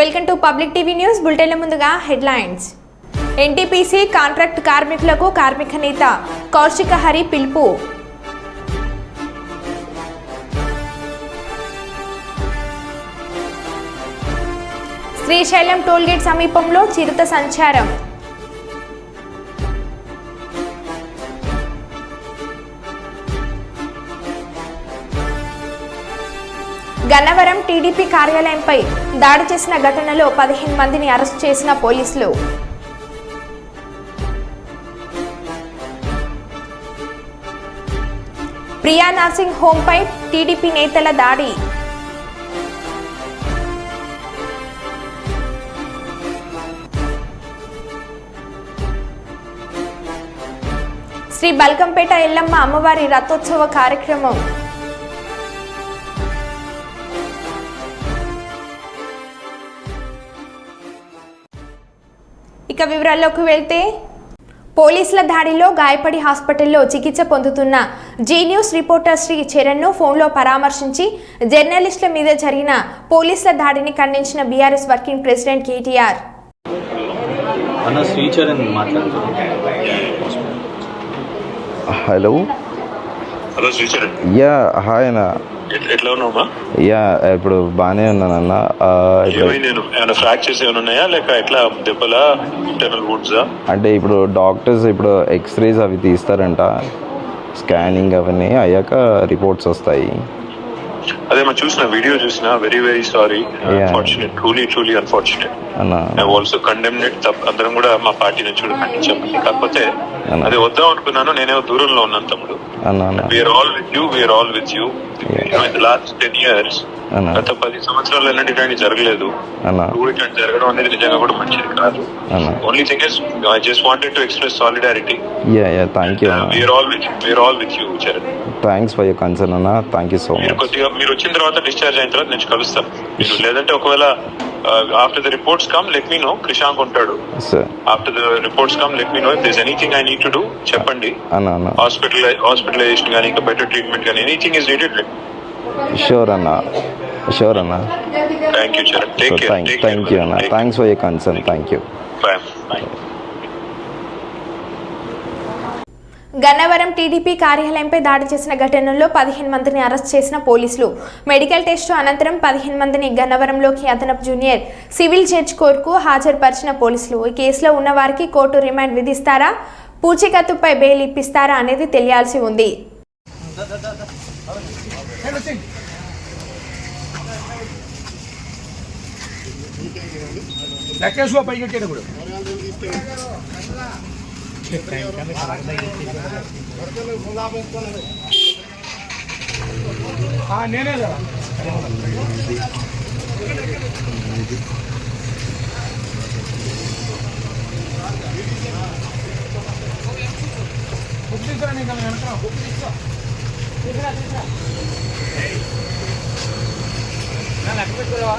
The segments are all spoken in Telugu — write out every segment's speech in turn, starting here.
Welcome to public TV news బులెటిన్ల ముందుగా హెడ్లైన్స్. ఎన్టీపీసీ కాంట్రాక్ట్ కార్మికులకు కార్మిక నేత కౌశిక హరి పిలుపు. శ్రీశైలం టోల్గేట్ సమీపంలో చిరుత సంచారం. గన్నవరం టీడీపీ కార్యాలయంపై దాడి చేసిన ఘటనలో 15 మందిని అరెస్ట్ చేసిన పోలీసులు. ప్రియా నర్సింగ్ హోంపై టీడీపీ నేతల దాడి. శ్రీ బల్కంపేట ఎల్లమ్మ అమ్మవారి రథోత్సవ కార్యక్రమం. ఇక వివరాల్లోకి వెళ్తే, పోలీసుల దాడిలో గాయపడి హాస్పిటల్లో చికిత్స పొందుతున్న జీ న్యూస్ రిపోర్టర్ శ్రీ చరణ్ను ఫోన్లో పరామర్శించి జర్నలిస్టుల మీద జరిగిన పోలీసుల దాడిని ఖండించిన BRS working president KTR. Hello Sricharan. Yeah hi అన్న. ఎట్లా ఉన్నావా? యా ఇప్పుడు బాగానే ఉన్నాను అన్న. ఫ్రాక్చర్స్ ఏమైనా ఉన్నాయా లేక ఎట్లా దెబ్బలా ఇంటర్నల్ వుడ్సా? అంటే ఇప్పుడు డాక్టర్స్ ఇప్పుడు ఎక్స్రేస్ అవి తీస్తారంట, స్కానింగ్ అవన్నీ అయ్యాక రిపోర్ట్స్ వస్తాయి. అదే మనం చూసిన వీడియో చూసిన. Very very sorry, unfortunate, truly unfortunate. I also condemned it. అందరం కూడా మా పార్టీ నుంచి కూడా ఖండించాం. కాకపోతే అదే వద్దాం అనుకున్నాను, నేనేమో దూరంలో ఉన్నాను తమ్ముడు. We are all with you. Last 10 years, గత 10 సంవత్సరాలు ఎలాంటి ఇట్లాంటి జరగలేదు. ఇట్లాంటి జరగడం అనేది నిజంగా కూడా మంచిది కాదు. Only thing is I just wanted to express solidarity. Thank you. We're all with you Charan. Thanks for your concern అన్న. Thank you so much. కొద్దిగా మీరు వచ్చిన తర్వాత, డిశ్చార్జ్ అయిన తర్వాత నేను కలుస్తాను. లేదంటే ఒకవేళ after the reports come let me know. Krishank ఉంటాడు. After the reports come let me know. If there anything I need to do చెప్పండి. హాస్పిటలైజేషన్ కానీ ఇంకా బెటర్ ట్రీట్మెంట్ కానీ ఎనీథింగ్ ఇస్ నీడెడ్. షూర్ అన్న. Thank you Charan. Thank you అన్న. Thanks for your concern. Thank you. Bye. Gannavaram TDP కార్యాలయంపై దాడి చేసిన ఘటనలో 15 మందిని అరెస్ట్ చేసిన పోలీసులు. మెడికల్ టెస్టు అనంతరం 15 మందిని గన్నవరంలోకి అదనపు జూనియర్ సివిల్ జడ్జి కోర్టుకు హాజరుపరిచిన పోలీసులు. ఈ కేసులో ఉన్న వారికి కోర్టు రిమాండ్ విధిస్తారా, పూచీకత్తుపై బెయిల్ ఇప్పిస్తారా అనేది తెలియాల్సి ఉంది. నేనే కదా బుక్ తీసుకురా. నీకు వెనక బుక్ తీసుకురా. లెక్క పెట్టుకోవా?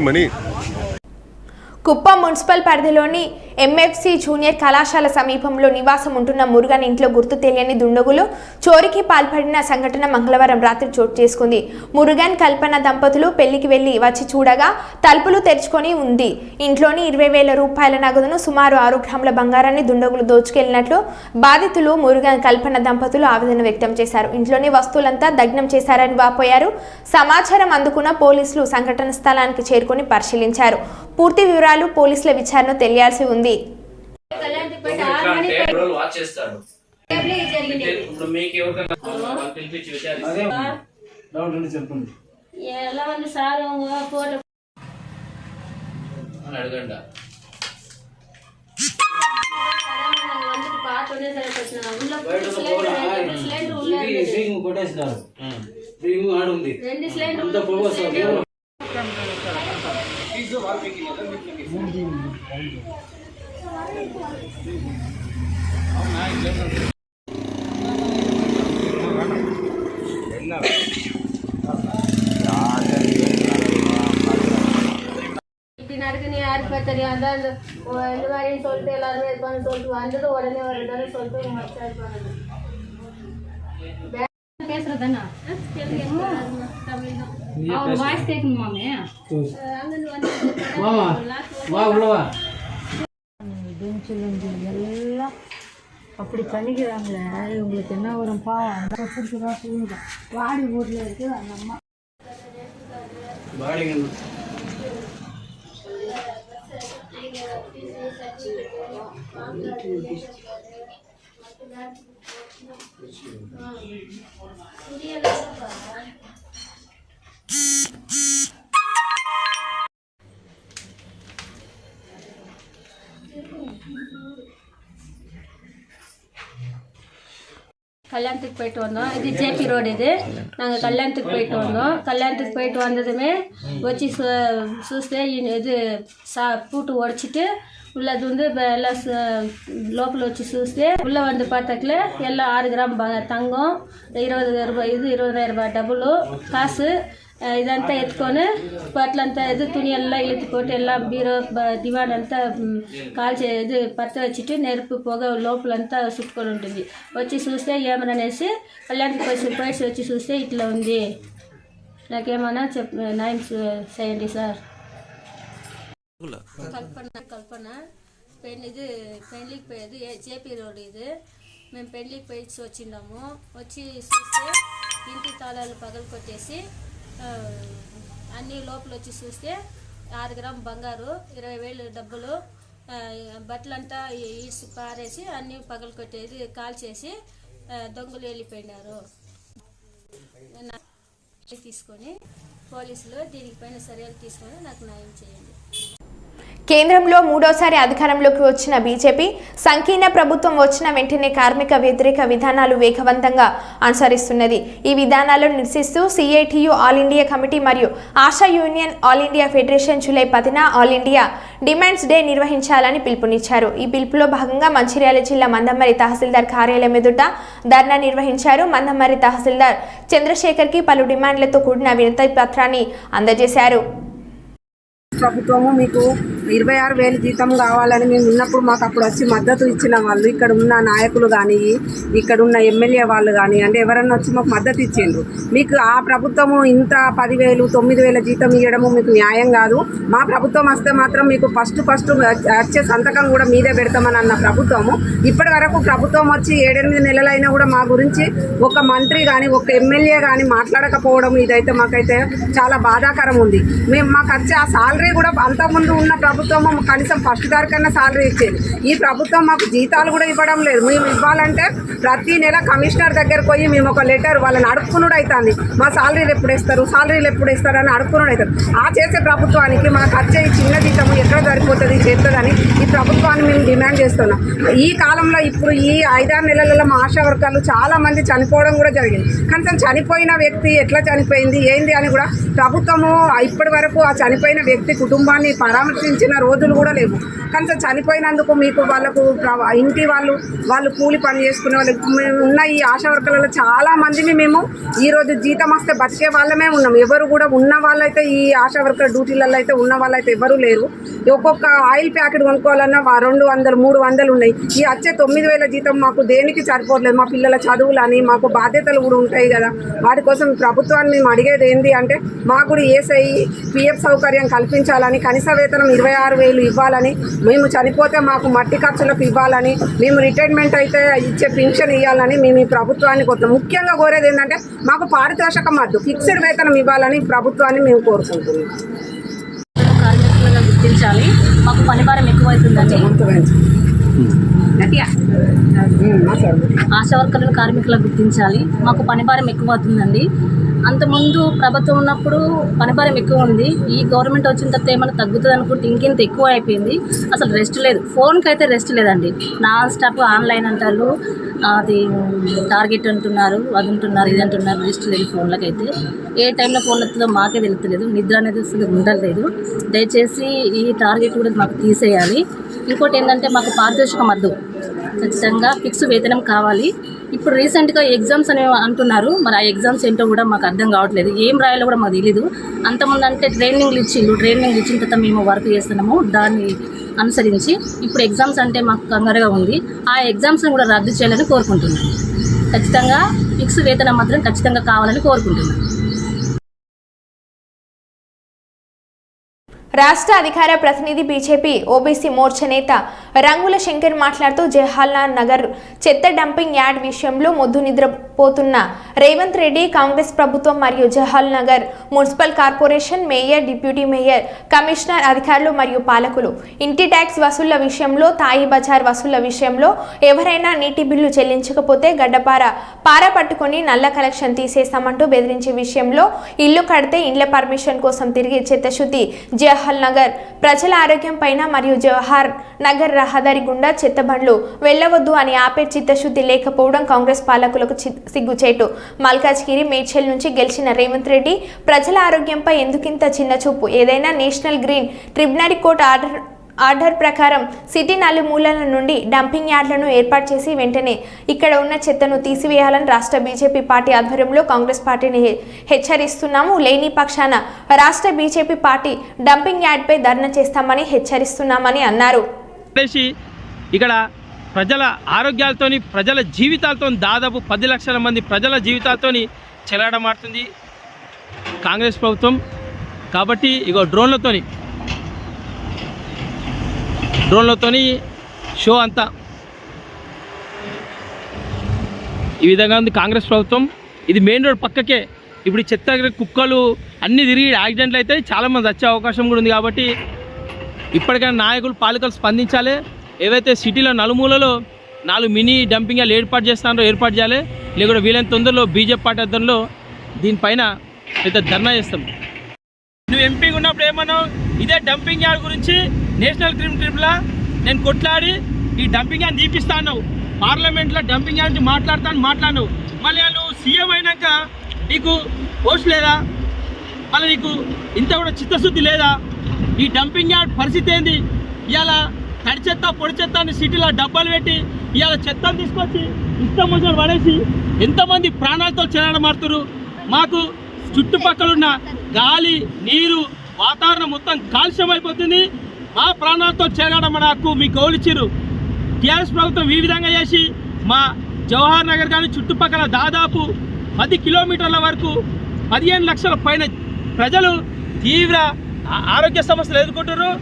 మనీ కుప్పం మున్సిపల్ పరిధిలోని ఎంఎఫ్సి జూనియర్ కళాశాల సమీపంలో నివాసం ఉంటున్న మురుగన్ ఇంట్లో గుర్తు తెలియని దుండగులు చోరీకి పాల్పడిన సంఘటన మంగళవారం రాత్రి చోటు చేసుకుంది. మురుగన్ కల్పన దంపతులు పెళ్లికి వెళ్లి వచ్చి చూడగా తలుపులు తెరుచుకొని ఉంది. ఇంట్లోని 20,000 రూపాయల నగదును, సుమారు 6 గ్రాముల బంగారాన్ని దుండగులు దోచుకెళ్లినట్లు బాధితులు మురుగన్ కల్పన దంపతులు ఆవేదన వ్యక్తం చేశారు. ఇంట్లోని వస్తువులంతా దగ్నం చేశారని వాపోయారు. సమాచారం అందుకున్న పోలీసులు సంఘటన స్థలానికి చేరుకొని పరిశీలించారు. పూర్తి వివరాలు పోలీసుల విచారణ తెలియాల్సి ఉంది. అడగండి. కొట్టేసినారు ఫ్రీము ఆడు ఉంది అంత పొగ వస్తుంది. நடுக்கு நீ யாருக்கு போய் தெரியும் அதான் இந்த மாதிரின்னு சொல்லிட்டு எல்லாருமே இது பண்ண சொல்லிட்டு வந்துட்டு உடனே ஒரு சொல்லிட்டு ஸ்டார்ட் பண்ணுது பேசுறதானா வாய்ஸ் கேட்கணுமாமே அங்கிருந்து வந்து உள்ளவா பெஞ்சிலிருந்து எல்லாம் அப்படி பண்ணிக்கிறாங்களே இவங்களுக்கு என்ன வரும் பாவம் சொல்லுங்க வாடி ஊரில் இருக்குது அந்த அம்மா கல்யாணத்துக்கு போயிட்டு வந்தோம். இது ஜேபி ரோடு. இது நாங்கள் கல்யாணத்துக்கு போயிட்டு வந்தோம். கல்யாணத்துக்கு போயிட்டு வந்ததுமே వచ్చి చూస్తే ఇది పూటు ఒడిచిட்டு உள்ளது வந்து எல்லாம் లోపల వచ్చి చూస్తే உள்ள வந்து பார்த்தாக்கல எல்லாம் 6 கிராம் தங்கம் 20 రూపాయలు ఇది 20,000 రూపాయలు డబ్బులు కాసు ఇదంతా ఎత్తుకొని అట్లంతా ఇది తుని ఎల్లా ఇలుతుపోతే ఎల్లా బీరో దివాన్ అంతా కాల్చే ఇది పత్త వచ్చిட்டு నెరుపు పొగ లోపలంతా చుట్టుకొని ఉంటుంది. వచ్చి చూస్తే ఏమనేసి కళ్యాణ్కి పోయి వచ్చి చూస్తే ఇట్లా ఉంది. నాకేమన్నా న్యాయం చేయండి సార్. కల్పన ఇది పెళ్ళికి పోయేది జేపీ రోడ్. ఇది మేము పెళ్ళికి పోయి వచ్చిన్నాము. వచ్చి చూస్తే ఇంటి తాళాలు పగలు కొట్టేసి అన్నీ లోపల వచ్చి చూస్తే 6 గ్రామ్ బంగారు 20,000 డబ్బులు బట్టలంతా ఈడ్చి పారేసి అన్నీ పగలు కొట్టేది కాల్చేసి దొంగలు వెళ్ళిపోయినారు. తీసుకొని పోలీసులు దీనిపైన చర్యలు తీసుకొని నాకు న్యాయం చేయండి. కేంద్రంలో మూడోసారి అధికారంలోకి వచ్చిన బీజేపీ సంకీర్ణ ప్రభుత్వం వచ్చిన వెంటనే కార్మిక వ్యతిరేక విధానాలు వేగవంతంగా అనుసరిస్తున్నది. ఈ విధానాలను నిరసిస్తూ సిఐటియు ఆల్ ఇండియా కమిటీ మరియు ASHA union all India federation July 10న ఆల్ ఇండియా డిమాండ్స్ డే నిర్వహించాలని పిలుపునిచ్చారు. ఈ పిలుపులో భాగంగా మంచిర్యాల జిల్లా మందమర్రి తహసీల్దార్ కార్యాలయం ఎదుట ధర్నా నిర్వహించారు. మందమర్రి తహసీల్దార్ చంద్రశేఖర్కి పలు డిమాండ్లతో కూడిన వినతి పత్రాన్ని అందజేశారు. ప్రభుత్వము మీకు 26,000 జీతం కావాలని మేము ఉన్నప్పుడు మాకు అప్పుడు వచ్చి మద్దతు ఇచ్చిన వాళ్ళు ఇక్కడ ఉన్న నాయకులు కానీ ఇక్కడ ఉన్న ఎమ్మెల్యే వాళ్ళు కానీ అంటే ఎవరన్నా వచ్చి మాకు మద్దతు ఇచ్చిండ్రు. మీకు ఆ ప్రభుత్వము ఇంత 10,000 9,000 జీతం ఇవ్వడము మీకు న్యాయం కాదు. మా ప్రభుత్వం వస్తే మాత్రం మీకు ఫస్ట్ వచ్చే సంతకం కూడా మీదే పెడతామని అన్న ప్రభుత్వము ఇప్పటి వరకు ప్రభుత్వం వచ్చి 7-8 నెలలైనా కూడా మా గురించి ఒక మంత్రి కానీ ఒక ఎమ్మెల్యే కానీ మాట్లాడకపోవడం ఇదైతే మాకైతే చాలా బాధాకరం ఉంది. మాకు వచ్చే ఆ సాలరీ కూడా అంతకుముందు ఉన్న ప్రభుత్వం కనీసం ఫస్ట్ తారీఖున సాలరీ ఇచ్చేది. ఈ ప్రభుత్వం మాకు జీతాలు కూడా ఇవ్వడం లేదు. మేము ఇవ్వాలంటే ప్రతి నెల కమిషనర్ దగ్గరకు పోయి మేము ఒక లెటర్ వాళ్ళని అడుక్కునుడు అవుతుంది. మా సాలరీలు ఎప్పుడు ఇస్తారు అని అడుక్కునుడు అవుతుంది. ఆ చేసే ప్రభుత్వానికి మాకు వచ్చే ఈ చిన్న జీతం ఎక్కడ సరిపోతుంది చేస్తుందని ఈ ప్రభుత్వాన్ని మేము డిమాండ్ చేస్తున్నాం. ఈ కాలంలో ఇప్పుడు ఈ 5-6 నెలలలో మా ఆశా వర్కర్లు చాలా మంది చనిపోవడం కూడా జరిగింది. కనీసం చనిపోయిన వ్యక్తి ఎట్లా చనిపోయింది ఏంది అని కూడా ప్రభుత్వము ఇప్పటి వరకు ఆ చనిపోయిన వ్యక్తి కుటుంబాన్ని పరామర్శించిన రోజులు కూడా లేవు. కనీసం చనిపోయినందుకు మీకు వాళ్ళకు ఇంటి వాళ్ళు కూలి పని చేసుకునే వాళ్ళు మేము ఉన్న ఈ ఆశా వర్కర్లలో చాలా మందిని మేము ఈరోజు జీతం వస్తే బతికే వాళ్ళమే ఉన్నాం. ఎవరు కూడా ఉన్న వాళ్ళైతే ఈ ఆశా వర్కర్ డ్యూటీలలో అయితే ఉన్న వాళ్ళైతే ఎవరు లేరు. ఒక్కొక్క ఆయిల్ ప్యాకెట్ కొనుక్కోవాలన్నా 200 300 ఉన్నాయి. ఈ వచ్చే 9,000 జీతం మాకు దేనికి సరిపోవట్లేదు. మా పిల్లల చదువులని మాకు బాధ్యతలు కూడా ఉంటాయి కదా. వాటి కోసం ప్రభుత్వాన్ని మేము అడిగేది ఏంటి అంటే మాకు కూడా ఏసఐ పిఎఫ్ సౌకర్యం కల్పించాలని, కనీస వేతనం 26,000 ఇవ్వాలని, మేము చనిపోతే మాకు మట్టి ఖర్చులకు ఇవ్వాలని, మేము రిటైర్మెంట్ అయితే ఇచ్చే పింఛన్ ఇవ్వాలని మేము ఈ ప్రభుత్వాన్ని ముఖ్యంగా కోరేది ఏంటంటే మాకు పారితోషికం వద్దు, ఫిక్స్డ్ వేతనం ఇవ్వాలని ప్రభుత్వాన్ని మేము కోరుకుంటున్నాం. కార్మికులుగా గుర్తించాలి. మాకు పనిభారం ఎక్కువైతుందండి. ఆశా వర్కర్లను కార్మికులకు గుర్తించాలి. మాకు పనిభారం ఎక్కువవుతుందండి. అంతకుముందు ప్రభుత్వం ఉన్నప్పుడు పనిభారం ఎక్కువ ఉంది. ఈ గవర్నమెంట్ వచ్చిన తర్వాత ఏమైనా తగ్గుతుంది అనుకుంటే ఇంకింత ఎక్కువ అయిపోయింది. అసలు రెస్ట్ లేదు, ఫోన్కి అయితే రెస్ట్ లేదండి. నాన్ స్టాప్ ఆన్లైన్ అంటారు, అది టార్గెట్ అంటున్నారు, అది అంటున్నారు, ఇది అంటున్నారు. రెస్ట్ లేదు ఫోన్లకైతే. ఏ టైంలో ఫోన్ వస్తుందో మాకే తెలుస్తలేదు, నిద్ర అనేది అసలు ఉండలేదు. దయచేసి ఈ టార్గెట్ కూడా మాకు తీసేయాలి. ఇంకోటి ఏంటంటే మాకు పారితోషిక మద్దు ఖచ్చితంగా ఫిక్స్ వేతనం కావాలి. ఇప్పుడు రీసెంట్గా ఎగ్జామ్స్ అని అంటున్నారు, మరి ఆ ఎగ్జామ్స్ ఏంటో కూడా మాకు అర్థం కావట్లేదు. ఏం రాయాలో కూడా మాకు తెలీదు. అంతకుముందు అంటే ట్రైనింగ్ ఇచ్చిన తర్వాత మేము వర్క్ చేస్తున్నాము దాన్ని అనుసరించి. ఇప్పుడు ఎగ్జామ్స్ అంటే మాకు కంగారుగా ఉంది. ఆ ఎగ్జామ్స్ని కూడా రద్దు చేయాలని కోరుకుంటున్నాను. ఖచ్చితంగా ఫిక్స్ వేతనం మాత్రం ఖచ్చితంగా కావాలని కోరుకుంటున్నాను. రాష్ట్ర అధికార ప్రతినిధి బీజేపీ ఓబీసీ మోర్చా నేత రంగుల శంకర్ మాట్లాడుతూ జవహర్లాల్ నగర్ చెత్త డంపింగ్ యార్డ్ విషయంలో మొద్దు నిద్రపోతున్న రేవంత్ రెడ్డి, కాంగ్రెస్ ప్రభుత్వం మరియు Jawaharlal Nagar municipal corporation mayor, deputy mayor, commissioner, అధికారులు మరియు పాలకులు ఇంటి ట్యాక్స్ వసూళ్ల విషయంలో, తాయి బజార్ వసూళ్ల విషయంలో ఎవరైనా నీటి బిల్లు చెల్లించకపోతే పార పట్టుకొని నల్ల కలెక్షన్ తీసేస్తామంటూ బెదిరించే విషయంలో, ఇల్లు కడితే ఇండ్ల పర్మిషన్ కోసం తిరిగి చిత్తశుద్ధి జవహర్ నగర్ ప్రజల ఆరోగ్యం పైన మరియు జవహర్ నగర్ రహదారి గుండా చెత్త బండ్లు వెళ్లవద్దు అని ఆపే చిత్తశుద్ధి లేకపోవడం కాంగ్రెస్ పాలకులకు సిగ్గుచేటు. మల్కాజ్గిరి, మేడ్చల్ నుంచి గెలిచిన రేవంత్ రెడ్డి ప్రజల ఆరోగ్యంపై ఎందుకింత చిన్న చూపు? ఏదైనా national green tribunal court order ప్రకారం సిటీ నలుమూలల నుండి డంపింగ్ యార్డులను ఏర్పాటు చేసి వెంటనే ఇక్కడ ఉన్న చెత్తను తీసివేయాలని రాష్ట్ర బీజేపీ పార్టీ ఆధ్వర్యంలో కాంగ్రెస్ పార్టీని హెచ్చరిస్తున్నాము. లేని పక్షాన రాష్ట్ర బీజేపీ పార్టీ డంపింగ్ యార్డ్పై ధర్నా చేస్తామని హెచ్చరిస్తున్నామని అన్నారు. ఇక్కడ ప్రజల ఆరోగ్యాలతోని, ప్రజల జీవితాలతో, దాదాపు 10 లక్షల మంది ప్రజల జీవితాలతోని చెలగాటమాడుతుంది కాంగ్రెస్ ప్రభుత్వం. కాబట్టి ఇగో డ్రోన్లతోని షో అంతా ఈ విధంగా ఉంది కాంగ్రెస్ ప్రభుత్వం. ఇది మెయిన్ రోడ్ పక్కకే. ఇప్పుడు చెత్త కుక్కలు అన్నీ తిరిగి యాక్సిడెంట్లు అయితే చాలామంది వచ్చే అవకాశం కూడా ఉంది. కాబట్టి ఇప్పటికైనా నాయకులు, పాలకులు స్పందించాలి. ఏవైతే సిటీలో నలుమూలలో 4 మినీ డంపింగ్ యార్డ్లు ఏర్పాటు చేయాలి. లేకుంటే వీలైన తొందరలో బీజేపీ పార్టీ అర్థంలో దీనిపైన పెద్ద ధర్నా చేస్తాం. నువ్వు ఎంపీగా ఉన్నప్పుడు ఏమన్నావు? ఇదే డంపింగ్ యార్డ్ గురించి నేషనల్ గ్రీన్ ట్రిబ్యునల్ నేను కొట్లాడి ఈ డంపింగ్ యార్డ్ తీపిస్తా అన్నావు. పార్లమెంట్లో డంపింగ్ యార్డ్ నుంచి మాట్లాడినావు. మళ్ళీ నువ్వు సీఎం అయినాక నీకు పోస్ట్ లేదా? మళ్ళీ నీకు ఇంత కూడా చిత్తశుద్ధి లేదా? ఈ డంపింగ్ యార్డ్ పరిస్థితి ఏంది? ఇవాళ తడి చెత్త, పొడి చెత్త అని సిటీలో డబ్బాలు పెట్టి ఇవాళ చెత్తను తీసుకొచ్చి ఇష్టం వచ్చిన పడేసి ఎంతమంది ప్రాణాలతో చెలగాటమాడుతున్నారు. మాకు చుట్టుపక్కలున్న గాలి, నీరు, వాతావరణం మొత్తం కాలుష్యం అయిపోతుంది. మా ప్రాణాలతో చెలగాటమాడే హక్కు మీకు ఎవరిచ్చిర్రు? టీఆర్ఎస్ ప్రభుత్వం ఈ విధంగా చేసి మా జవహర్ నగర్ కానీ చుట్టుపక్కల దాదాపు 10 కిలోమీటర్ల వరకు 15 లక్షల పైన ప్రజలు తీవ్ర ఆరోగ్య సమస్యలు ఎదుర్కొంటున్నారు.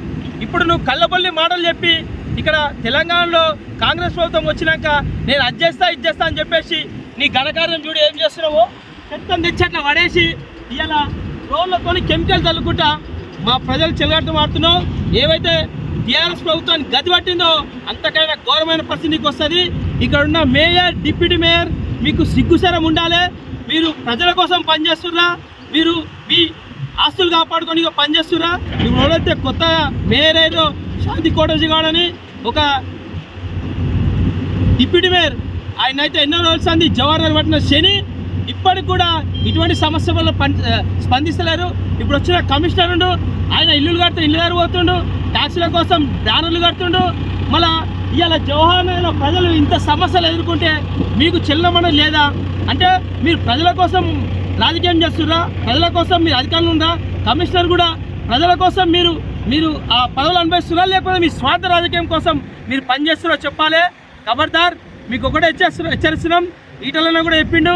ఇప్పుడు నువ్వు కళ్ళబొల్లి మాటలు చెప్పి ఇక్కడ తెలంగాణలో కాంగ్రెస్ ప్రభుత్వం వచ్చినాక నేను అది చేస్తా, ఇది చేస్తా అని చెప్పేసి నీ ఘనకార్యం చూడు ఏం చేస్తున్నావో. చెత్తను తెచ్చి అట్లా పడేసి ఇలా రోడ్లతో కెమికల్ చల్లుకుంటా మా ప్రజలు చెలగాటం ఆడుతున్నావు. ఏవైతే టీఆర్ఎస్ ప్రభుత్వాన్ని గది పట్టిందో అంతకైనా ఘోరమైన పరిస్థితికి వస్తుంది. ఇక్కడ ఉన్న మేయర్, డిప్యూటీ మేయర్ మీకు సిగ్గుశరం ఉండాలి. మీరు ప్రజల కోసం పనిచేస్తుర్రా? మీరు మీ ఆస్తులు కాపాడుకొని పనిచేస్తుర్రా? ఇప్పుడు ఎవరైతే కొత్త మేయర్ ఏదో శాంతి కోటేజీగాడని ఒక డిప్యూటీ మేయర్, ఆయన అయితే ఎన్నో రోజులు జవహర్ నగర్ పట్టిన శని ఇప్పటికి కూడా ఇటువంటి సమస్య వల్ల స్పందిస్తలేరు. ఇప్పుడు వచ్చిన కమిషనర్ ఉండు, ఆయన ఇల్లులు కడితే ఇల్లు గారు పోతుండు, ట్యాక్సీల కోసం బ్యానర్లు కడుతుండు. మళ్ళీ ఇవాళ జవహర్ నగర్లో ప్రజలు ఇంత సమస్యలు ఎదుర్కొంటే మీకు చెల్లమని లేదా? అంటే మీరు ప్రజల కోసం రాజకీయం చేస్తుర్రా? ప్రజల కోసం మీరు అధికారులు ఉందా? కమిషనర్ కూడా ప్రజల కోసం మీరు ఆ పదవులు అనుభవిస్తున్నా, లేకపోతే మీ స్వార్థ రాజకీయం కోసం మీరు పనిచేస్తున్నారో చెప్పాలి. ఖబర్దార్, మీకు ఒకటే హెచ్చరిస్తున్నాం. ఈటలన్నా కూడా చెప్పిండు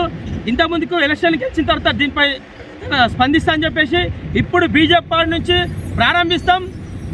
ఇంతకుముందుకు ఎలక్షన్కి వచ్చిన తర్వాత దీనిపై స్పందిస్తా అని చెప్పేసి. ఇప్పుడు బీజేపీ పార్టీ నుంచి ప్రారంభిస్తాం.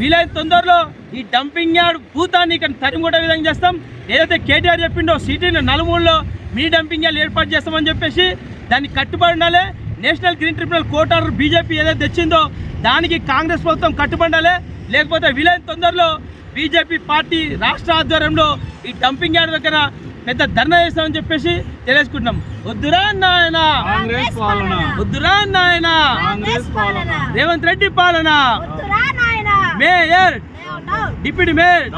వీలైన తొందరలో ఈ డంపింగ్ యార్డ్ భూతాన్ని ఇక్కడ తరిమికొట్టే విధంగా చేస్తాం. ఏదైతే కేటీఆర్ చెప్పిండో సిటీని నలుమూలలో మినీ డంపింగ్ యార్డ్ ఏర్పాటు చేస్తామని చెప్పేసి దానికి కట్టుబడి ఉండాలి. National green tribunal court order BJP ఏదైతే తెచ్చిందో దానికి కాంగ్రెస్ ప్రభుత్వం కట్టుబడాలి. లేకపోతే వీలైన తొందరలో బీజేపీ పార్టీ రాష్ట్ర ఆధ్వర్యంలో ఈ డంపింగ్ యార్డ్ దగ్గర పెద్ద ధర్నా చేస్తామని చెప్పేసి తెలియజేసుకుంటున్నాం. వద్దురా నాయన కాంగ్రెస్ పాలన, వద్దురా నాయన కాంగ్రెస్ పాలన, రేవంత్ రెడ్డి పాలన, మేయర్ డిప్యూటీ మేయర్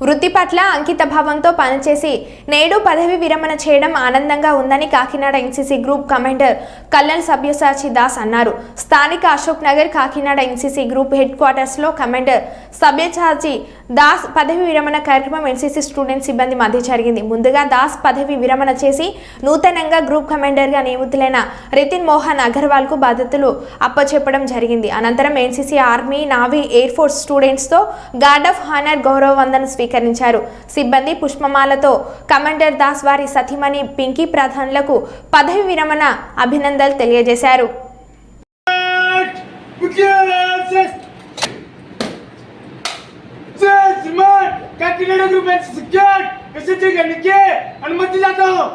వృత్తి పట్ల అంకిత భావంతో పనిచేసి నేడు పదవి విరమణ చేయడం ఆనందంగా ఉందని Kakinada NCC group commander colonel సభ్యసాచి దాస్ అన్నారు. స్థానిక Ashok Nagar Kakinada NCC group head క్వార్టర్స్లో కమాండర్ సభ్యసాచి దాస్ పదవి విరమణ కార్యక్రమం ఎన్సీసీ స్టూడెంట్ సిబ్బంది మధ్య జరిగింది. ముందుగా దాస్ పదవి విరమణ చేసి నూతనంగా గ్రూప్ కమాండర్గా నియమితులైన రితిన్ మోహన్ అగర్వాల్కు బాధ్యతలు అప్పచెప్పడం జరిగింది. అనంతరం NCC army, navy, air force స్టూడెంట్స్తో గార్డ్ ఆఫ్ హానర్ గౌరవ వందన స్వీకరించారు. సిబ్బంది పుష్పమాలతో కమాండర్ దాస్ వారి సతీమణి పింకీ ప్రధాన్లకు పదవి విరమణ అభినందనలు తెలియజేశారు. Kakinada group NCC CAT SSG करने की अनुमति चाहता हूँ.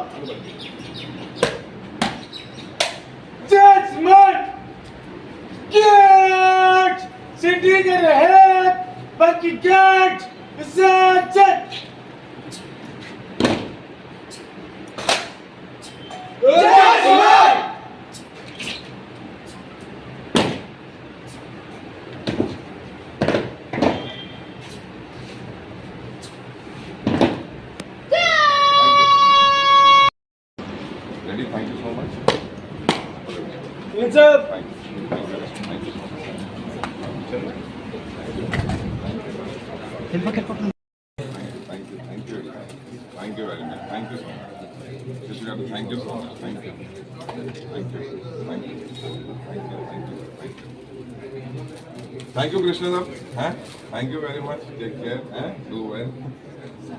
जजमेंट कैट सिटी कर रहे हैं बाकी CAT SSG Thank you so much. Hands up. Thank you very much. Thank you so much. Thank you so much. Thank you. Thank you. Thank you. Thank you. Thank you. Thank you. Thank you, Krishna sir. Huh? Thank you very much. Take care. Huh? Do well.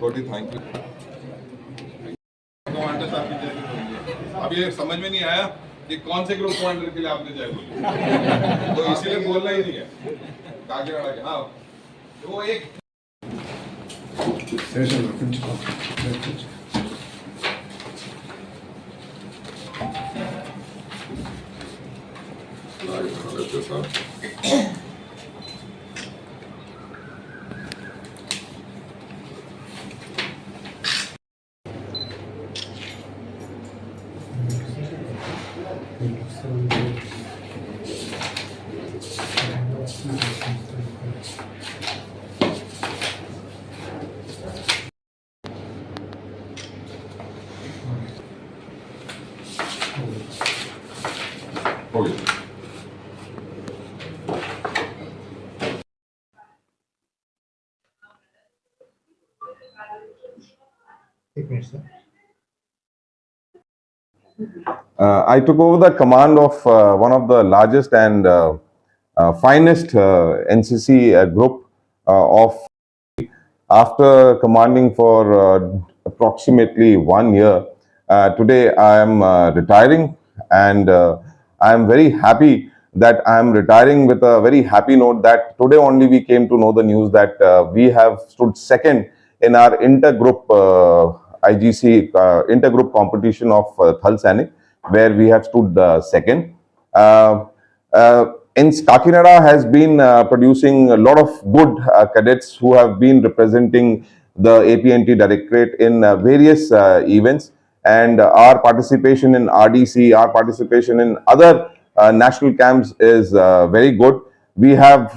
Koti, thank you. अभी ये समझ में नहीं आया कि कौन से ग्रुप कमांडर के लिए आपने जय बोली, तो इसीलिए बोलना ही नहीं है काकीनाडा के. हाँ वो एक हो गया. I took over the command of one of the largest and finest NCC group of after commanding for approximately 1 year. Today I am retiring, and I am very happy that I am retiring with a very happy note that today only we came to know the news that we have stood second in our intergroup IGC intergroup competition of Thal Sainik, where we have stood second. In Kakinada has been producing a lot of good cadets who have been representing the APNT Directorate in various events, and our participation in RDC, our participation in other national camps is very good. We have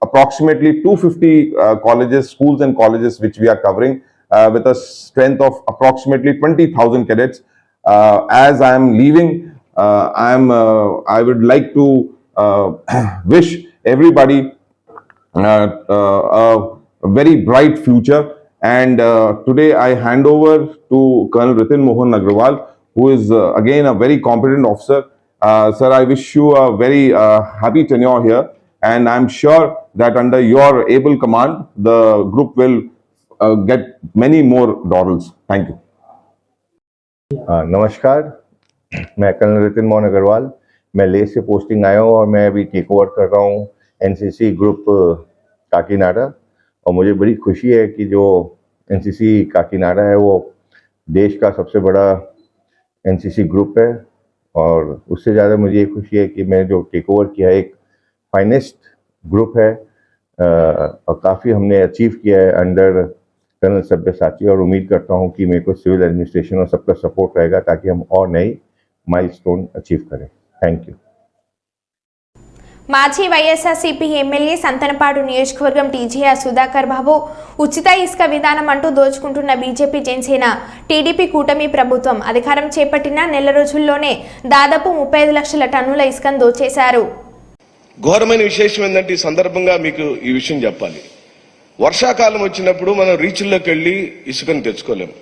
approximately 250 colleges, schools and colleges which we are covering with a strength of approximately 20,000 cadets. As I am leaving, I would like to wish everybody a very bright future. And today I hand over to Colonel Ritin Mohan Agrawal, who is again a very competent officer. Sir, I wish you a very happy tenure here, and I'm sure that under your able command, the group will get many more laurels. Thank you. नमस्कार, मैं कर्नल रितिन मोहन अग्रवाल, मैं लेह से पोस्टिंग आया हूँ और मैं अभी टेक ओवर कर रहा हूँ एनसीसी ग्रुप काकीनाडा। और मुझे बड़ी खुशी है कि जो एनसीसी काकीनाडा है वो देश का सबसे बड़ा एनसीसी ग्रुप है, और उससे ज़्यादा मुझे ये खुशी है कि मैं जो टेक ओवर किया एक फाइनेस्ट ग्रुप है और काफ़ी हमने अचीव किया है अंडर कर्नल सब्यसाची, और उम्मीद करता हूं कि मेरे को सिविल एडमिनिस्ट्रेशन और सबका सपोर्ट रहेगा ताकि हम और नई माइलस्टोन अचीव करें। Thank you. మాజీ వైఎస్ఆర్సీపీ ఎమ్మెల్యే సంతనపాడు నియోజకవర్గం టీజీఆర్ సుధాకర్ బాబు ఉచిత ఇసుక విధానం అంటూ దోచుకుంటున్న బీజేపీ జనసేన టీడీపీ కూటమి ప్రభుత్వం అధికారం చేపట్టిన నెల రోజుల్లోనే దాదాపు 35 లక్షల టన్నుల ఇసుకను దోచేశారు. ఘోరమైన విశేషం ఏంటంటే ఈ సందర్భంగా మీకు ఈ విషయం చెప్పాలి. వర్షాకాలం వచ్చినప్పుడు మనం రీచ్ల్లోకి వెళ్ళి ఇసుకను తెచ్చుకోలేము.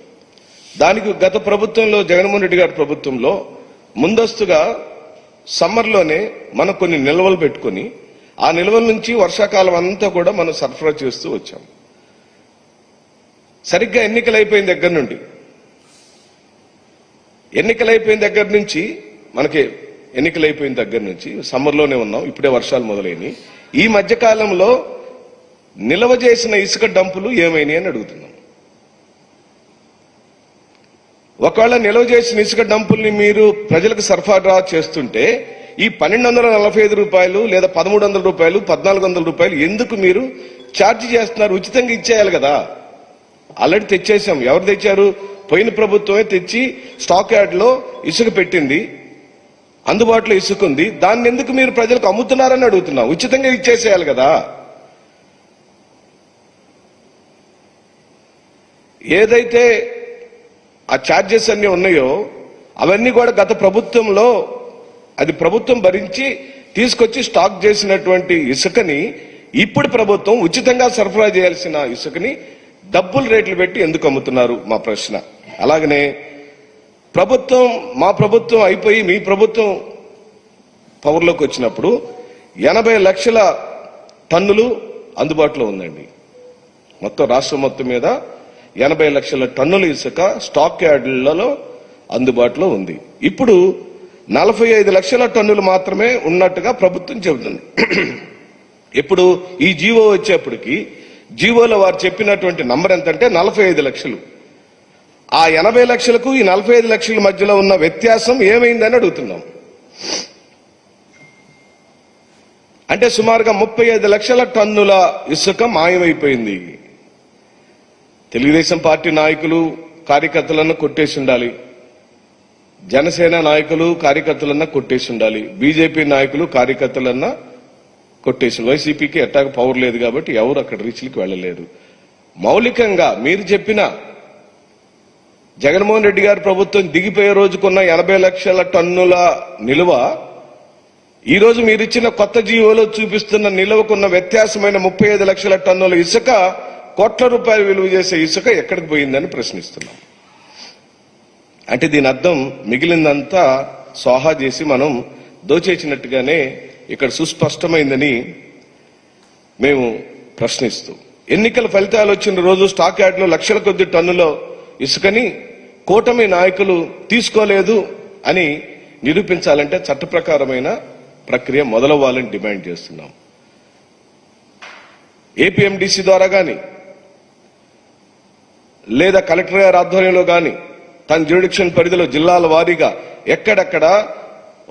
దానికి గత ప్రభుత్వంలో జగన్మోహన్ రెడ్డి గారి ప్రభుత్వంలో ముందస్తుగా సమ్మర్లోనే మనం కొన్ని నిల్వలు పెట్టుకుని ఆ నిల్వల నుంచి వర్షాకాలం అంతా కూడా మనం సరఫరా చేస్తూ వచ్చాం. సరిగ్గా ఎన్నికలైపోయిన దగ్గర నుంచి సమ్మర్లోనే ఉన్నాం, ఇప్పుడే వర్షాలు మొదలైనవి. ఈ మధ్య కాలంలో నిల్వ చేసిన ఇసుక డంపులు ఏమైనాయి అని అడుగుతున్నాం. ఒకవేళ నిల్వ చేసిన ఇసుక డంపుల్ని మీరు ప్రజలకు సరఫరా చేస్తుంటే ఈ 1245 రూపాయలు లేదా 1300 రూపాయలు 1400 రూపాయలు ఎందుకు మీరు ఛార్జ్ చేస్తున్నారు? ఉచితంగా ఇచ్చేయాలి కదా. ఆల్రెడీ తెచ్చేసాం. ఎవరు తెచ్చారు? పోయిన ప్రభుత్వమే తెచ్చి స్టాక్ యార్డ్లో ఇసుక పెట్టింది, అందుబాటులో ఇసుక ఉంది. దాన్ని ఎందుకు మీరు ప్రజలకు అమ్ముతున్నారని అడుగుతున్నాం. ఉచితంగా ఇచ్చేసేయాలి కదా. ఏదైతే ఆ ఛార్జెస్ అన్ని ఉన్నాయో అవన్నీ కూడా గత ప్రభుత్వంలో అది ప్రభుత్వం భరించి తీసుకొచ్చి స్టాక్ చేసినటువంటి ఇసుకని ఇప్పుడు ప్రభుత్వం ఉచితంగా సరఫరా చేయాల్సిన ఇసుకని డబ్బులు రేట్లు పెట్టి ఎందుకు అమ్ముతున్నారు మా ప్రశ్న. అలాగనే మా ప్రభుత్వం అయిపోయి మీ ప్రభుత్వం పవర్లోకి వచ్చినప్పుడు 80 లక్షల టన్నులు అందుబాటులో ఉందండి. మొత్తం రాష్ట్రం మొత్తం మీద 80 లక్షల టన్నుల ఇసుక స్టాక్ యార్డులలో అందుబాటులో ఉంది. ఇప్పుడు 45 లక్షల టన్నులు మాత్రమే ఉన్నట్టుగా ప్రభుత్వం చెబుతుంది. ఇప్పుడు ఈ జీవో వచ్చేప్పటికి జీవోలో వారు చెప్పినటువంటి నంబర్ ఎంతంటే 45 లక్షలు. ఆ 80 లక్షలకు ఈ 45 లక్షల మధ్యలో ఉన్న వ్యత్యాసం ఏమైందని అడుగుతున్నాం. అంటే సుమారుగా 35 లక్షల టన్నుల ఇసుక మాయమైపోయింది. తెలుగుదేశం పార్టీ నాయకులు కార్యకర్తలను కొట్టేసి ఉండాలి, జనసేన నాయకులు కార్యకర్తలన్నా కొట్టేసి ఉండాలి, బీజేపీ నాయకులు కార్యకర్తలన్నా కొట్టేసి. వైసీపీకి ఎట్టాగ పవర్ లేదు కాబట్టి ఎవరు అక్కడ రీచ్లకు వెళ్ళలేరు. మౌలికంగా మీరు చెప్పిన జగన్మోహన్ రెడ్డి గారి ప్రభుత్వం దిగిపోయే రోజుకున్న 80 లక్షల టన్నుల నిల్వ ఈ రోజు మీరిచ్చిన కొత్త జీవోలో చూపిస్తున్న నిల్వకున్న వ్యత్యాసమైన 35 లక్షల టన్నుల ఇసుక, కోట్ల రూపాయలు విలువ చేసే ఇసుక ఎక్కడికి పోయిందని ప్రశ్నిస్తున్నాం. అంటే దీని అర్థం మిగిలిందంతా సోహా చేసి మనం దోచేసినట్టుగానే ఇక్కడ సుస్పష్టమైందని మేము ప్రశ్నిస్తూ, ఎన్నికల ఫలితాలు వచ్చిన రోజు స్టాక్ యార్డ్లో లక్షల కొద్ది టన్నుల ఇసుకని కూటమి నాయకులు తీసుకోలేదు అని నిరూపించాలంటే చట్ట ప్రకారమైన ప్రక్రియ మొదలవ్వాలని డిమాండ్ చేస్తున్నాం. ఏపీఎండిసి ద్వారా కానీ లేదా కలెక్టర్ గారి ఆధ్వర్యంలో కానీ తన జ్యూరిడిక్షన్ పరిధిలో జిల్లాల వారీగా ఎక్కడెక్కడ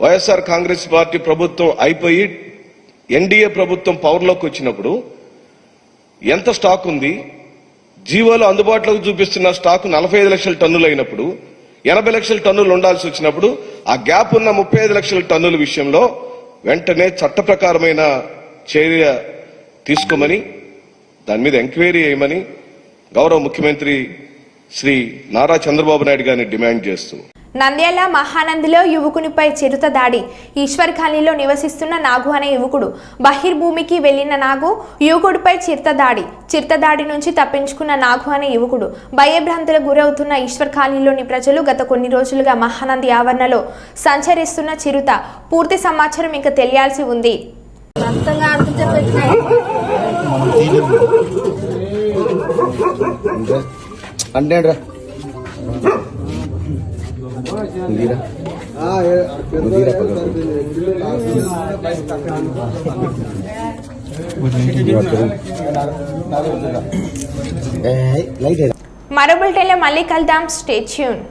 వైఎస్ఆర్ కాంగ్రెస్ పార్టీ ప్రభుత్వం అయిపోయి ఎన్డీఏ ప్రభుత్వం పవర్లోకి వచ్చినప్పుడు ఎంత స్టాక్ ఉంది, జీవోలో అందుబాటులోకి చూపిస్తున్న స్టాక్ 45 లక్షల టన్నులు అయినప్పుడు 80 లక్షల టన్నులు ఉండాల్సి వచ్చినప్పుడు ఆ గ్యాప్ ఉన్న 35 లక్షల టన్నుల విషయంలో వెంటనే చట్ట ప్రకారమైన చర్య తీసుకోమని, దాని మీద ఎంక్వైరీ చేయమని గౌరవ ముఖ్యమంత్రి శ్రీ నారా చంద్రబాబు నాయుడు గారిని డిమాండ్ చేస్తూ, నంద్యాల మహానందిలో యువకునిపై చిరుత దాడి. ఈశ్వర్ కాలనీలో నివసిస్తున్న నాగు అనే యువకుడు బహిర్భూమికి వెళ్లిన నాగు యువకుడిపై చిరుత దాడి నుంచి తప్పించుకున్న నాగు అనే యువకుడు భయభ్రాంతులకు గురవుతున్న ఈశ్వర్ కాలనీలోని ప్రజలు గత కొన్ని రోజులుగా మహానంది ఆవరణలో సంచరిస్తున్న చిరుత పూర్తి సమాచారం ఇంకా తెలియాల్సి ఉంది. మరో బులెటిన్లో మళ్ళీ కలుద్దాం. Stay tune.